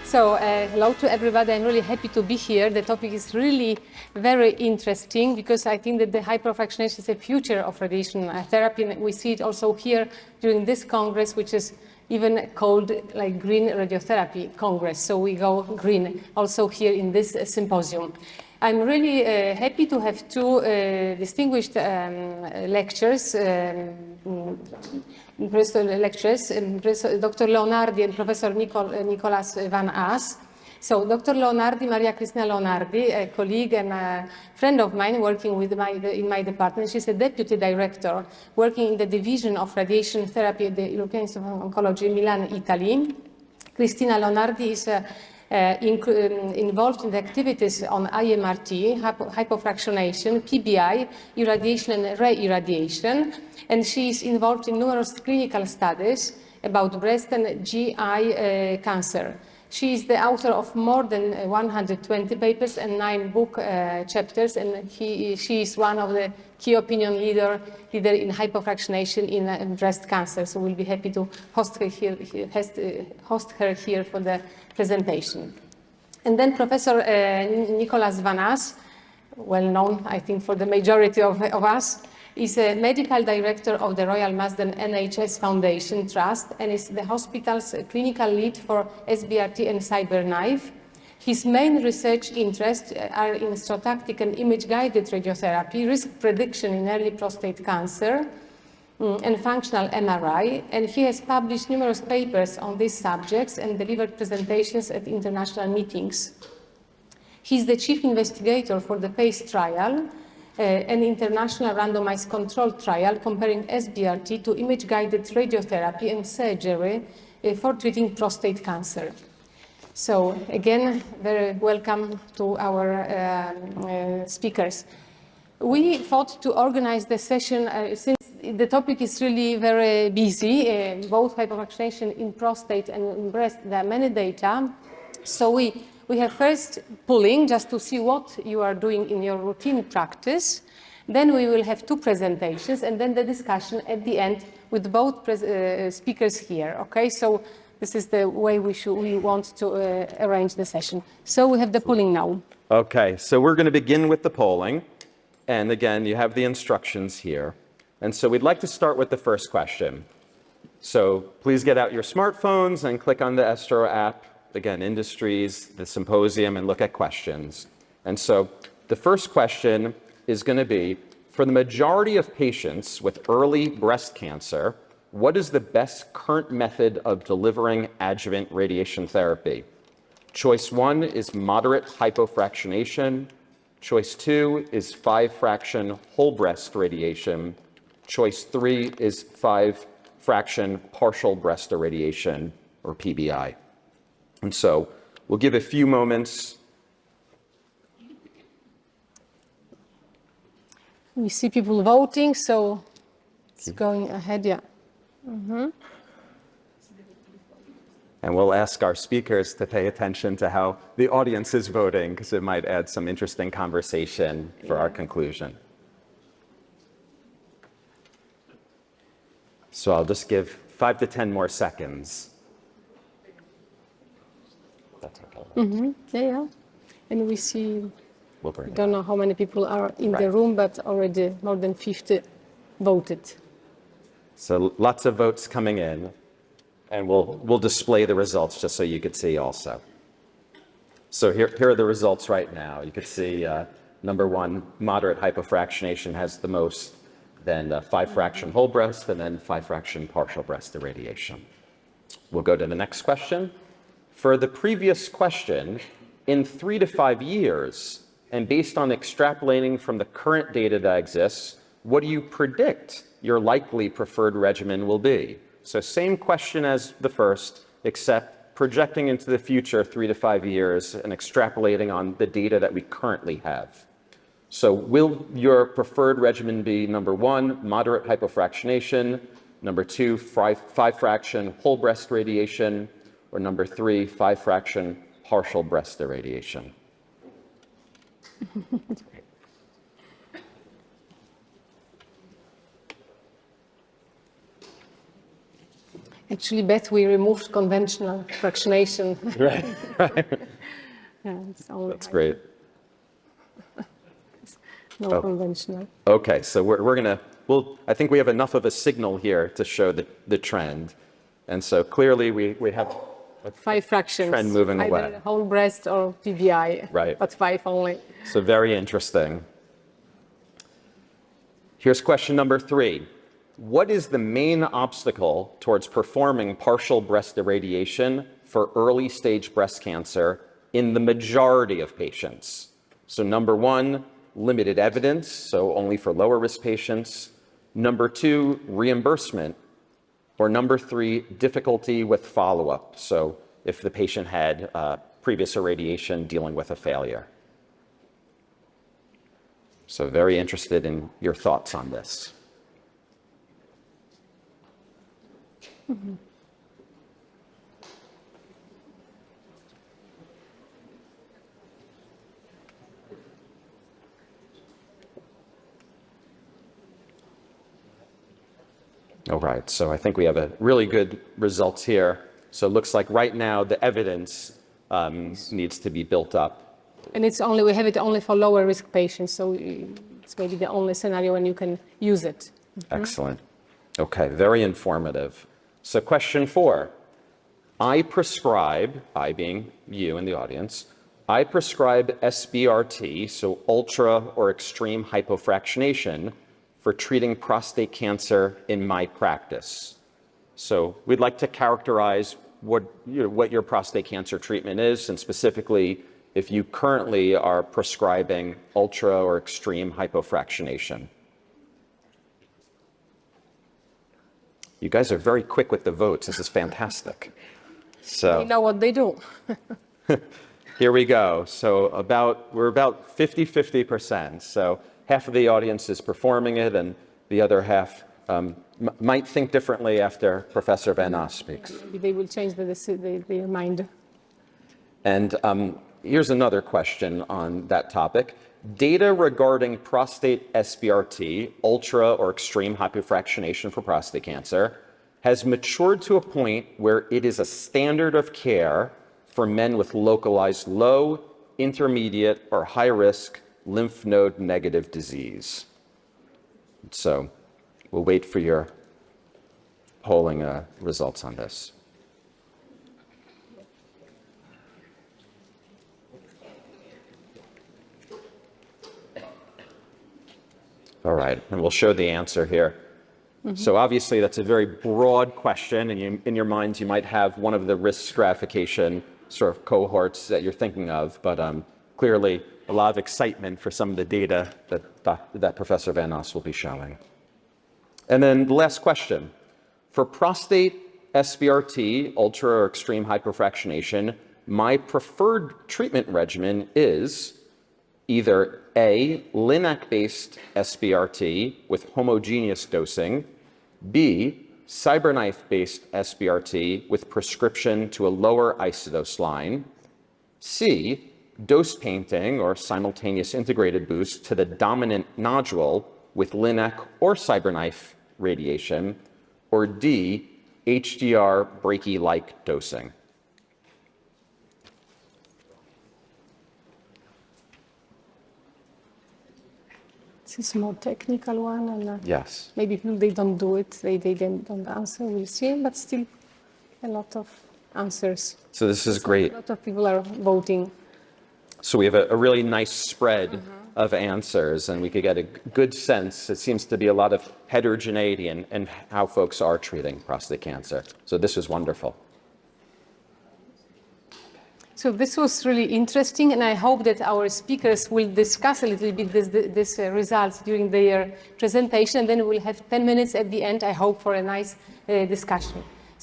So hello to everybody. I'm really happy to be here. The topic is really very interesting because I think that the hypofractionation is the future of radiation therapy. And we see it also here during this Congress, which is even called like Green Radiotherapy Congress. So we go green also here in this symposium. I'm really happy to have two distinguished lectures, Dr. Leonardi and Professor Nicolas Van As. So Dr. Leonardi, Maria Cristina Leonardi, a colleague and a friend of mine working with in my department. She's a deputy director working in the division of radiation therapy at the European Institute of Oncology in Milan, Italy. Cristina Leonardi is involved in the activities on IMRT, hypofractionation, PBI, irradiation and re-irradiation, and she is involved in numerous clinical studies about breast and GI cancer. She is the author of more than 120 papers and 9 book chapters, and she is one of the key opinion leader in hypofractionation in breast cancer. So we'll be happy to host her here for the presentation. And then Professor Nicolas Van As, well known, I think, for the majority of us, is a medical director of the Royal Marsden NHS Foundation Trust and is the hospital's clinical lead for SBRT and CyberKnife. His main research interests are in strotactic and image-guided radiotherapy, risk prediction in early prostate cancer, and functional MRI, and he has published numerous papers on these subjects and delivered presentations at international meetings. He's the chief investigator for the PACE trial, an international randomized controlled trial comparing SBRT to image-guided radiotherapy and surgery for treating prostate cancer. So again, very welcome to our speakers. We thought to organize the session since the topic is really very busy, both hypofractionation in prostate and in breast. There are many data. So we have first polling just to see what you are doing in your routine practice. Then we will have 2 presentations and then the discussion at the end with both speakers here. Okay, so this is the way we want to arrange the session. So we have the polling now. Okay, so we're going to begin with the polling. And again, you have the instructions here. And so we'd like to start with the first question. So please get out your smartphones and click on the ESTRO app, again, industries, the symposium, and look at questions. And so the first question is going to be, for the majority of patients with early breast cancer, what is the best current method of delivering adjuvant radiation therapy? Choice 1 is moderate hypofractionation. Choice 2 is 5-fraction whole breast radiation. Choice 3 is 5-fraction partial breast irradiation, or PBI. And so we'll give a few moments. We see people voting, so it's going ahead, yeah. Mm-hmm. And we'll ask our speakers to pay attention to how the audience is voting, because it might add some interesting conversation for our conclusion. So I'll just give 5 to 10 more seconds. That's okay. Mm-hmm. Yeah. And we see, don't know how many people are in Right. the room, but already more than 50 voted. So lots of votes coming in, and we'll display the results just so you could see also. So here are the results right now. You could see number 1, moderate hypofractionation has the most, then 5-fraction whole breast, and then 5-fraction partial breast irradiation. We'll go to the next question. For the previous question, in 3 to 5 years, and based on extrapolating from the current data that exists, what do you predict your likely preferred regimen will be? So same question as the first, except projecting into the future 3 to 5 years and extrapolating on the data that we currently have. So will your preferred regimen be number 1, moderate hypofractionation, number 2, 5-fraction whole breast radiation, or number 3, 5-fraction partial breast irradiation? Actually, Beth, we removed conventional fractionation. Right, right. Yeah, it's only That's great. no conventional. Okay, so we're gonna, I think we have enough of a signal here to show the trend. And so clearly we have 5 fractions. trend moving either away. whole breast or PVI. Right. But 5 only. So very interesting. Here's question number 3. What is the main obstacle towards performing partial breast irradiation for early stage breast cancer in the majority of patients? So number 1, limited evidence, so only for lower risk patients. Number 2, reimbursement. Or number 3, difficulty with follow-up. So if the patient had previous irradiation dealing with a failure. So very interested in your thoughts on this. Mm-hmm. All right, so I think we have a really good results here. So it looks like right now the evidence needs to be built up. And it's only, we have it only for lower risk patients, so it's maybe the only scenario when you can use it. Excellent. Okay, very informative. So question 4, I prescribe, I being you in the audience, I prescribe SBRT, so ultra or extreme hypofractionation, for treating prostate cancer in my practice. So we'd like to characterize what your prostate cancer treatment is, and specifically if you currently are prescribing ultra or extreme hypofractionation. You guys are very quick with the votes. This is fantastic. So They know what they do. here we go. So we're about 50-50%. So half of the audience is performing it, and the other half might think differently after Professor Van Oss speaks. Maybe they will change their mind. And here's another question on that topic. Data regarding prostate SBRT, ultra or extreme hypofractionation for prostate cancer, has matured to a point where it is a standard of care for men with localized low, intermediate, or high risk lymph node negative disease. So we'll wait for your polling results on this. All right, and we'll show the answer here. So obviously that's a very broad question, and in your minds you might have one of the risk stratification sort of cohorts that you're thinking of, but clearly a lot of excitement for some of the data that Professor Van Oss will be showing. And then the last question. For prostate SBRT, ultra or extreme hypofractionation, my preferred treatment regimen is either A, LINAC-based SBRT with homogeneous dosing, B, CyberKnife-based SBRT with prescription to a lower isodose line, C, dose painting or simultaneous integrated boost to the dominant nodule with LINAC or CyberKnife radiation, or D, HDR brachy-like dosing. This is a more technical one, and Yes. maybe people, they don't do it, they don't answer, we'll see, but still a lot of answers. So this is great. A lot of people are voting. So we have a really nice spread of answers, and we could get a good sense. It seems to be a lot of heterogeneity in how folks are treating prostate cancer. So this was wonderful. So this was really interesting, and I hope that our speakers will discuss a little bit this results during their presentation, and then we'll have 10 minutes at the end, I hope, for a nice discussion.